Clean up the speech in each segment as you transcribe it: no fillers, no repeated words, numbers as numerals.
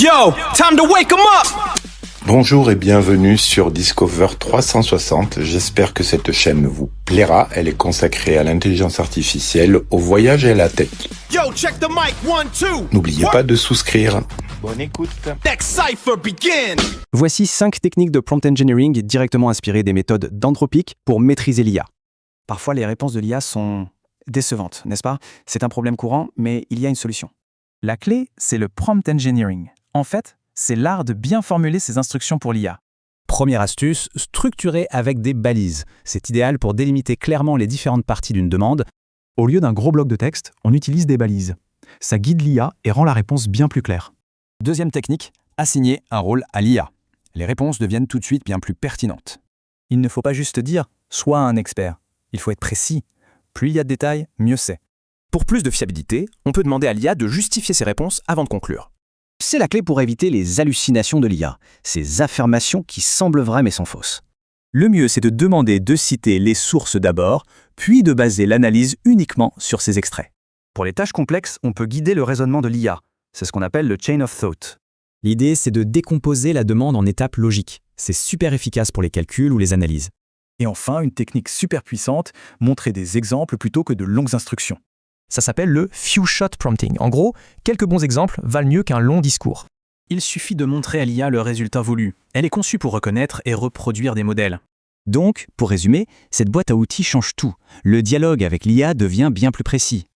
Yo, time to wake 'em up! Bonjour et bienvenue sur Discover 360. J'espère que cette chaîne vous plaira. Elle est consacrée à l'intelligence artificielle, au voyage et à la tech. Yo, check the mic, 1, 2. N'oubliez pas de souscrire. Bonne écoute. Next cipher begin. Voici 5 techniques de prompt engineering directement inspirées des méthodes d'Anthropic pour maîtriser l'IA. Parfois, les réponses de l'IA sont décevantes, n'est-ce pas? C'est un problème courant, mais il y a une solution. La clé, c'est le prompt engineering. En fait, c'est l'art de bien formuler ses instructions pour l'IA. Première astuce, structurer avec des balises. C'est idéal pour délimiter clairement les différentes parties d'une demande. Au lieu d'un gros bloc de texte, on utilise des balises. Ça guide l'IA et rend la réponse bien plus claire. Deuxième technique, assigner un rôle à l'IA. Les réponses deviennent tout de suite bien plus pertinentes. Il ne faut pas juste dire « sois un expert ». Il faut être précis. Plus il y a de détails, mieux c'est. Pour plus de fiabilité, on peut demander à l'IA de justifier ses réponses avant de conclure. C'est la clé pour éviter les hallucinations de l'IA, ces affirmations qui semblent vraies mais sont fausses. Le mieux, c'est de demander de citer les sources d'abord, puis de baser l'analyse uniquement sur ces extraits. Pour les tâches complexes, on peut guider le raisonnement de l'IA. C'est ce qu'on appelle le chain of thought. L'idée, c'est de décomposer la demande en étapes logiques. C'est super efficace pour les calculs ou les analyses. Et enfin, une technique super puissante, montrer des exemples plutôt que de longues instructions. Ça s'appelle le few-shot prompting. En gros, quelques bons exemples valent mieux qu'un long discours. Il suffit de montrer à l'IA le résultat voulu. Elle est conçue pour reconnaître et reproduire des modèles. Donc, pour résumer, cette boîte à outils change tout. Le dialogue avec l'IA devient bien plus précis.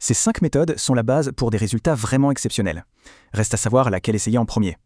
Ces 5 méthodes sont la base pour des résultats vraiment exceptionnels. Reste à savoir laquelle essayer en premier.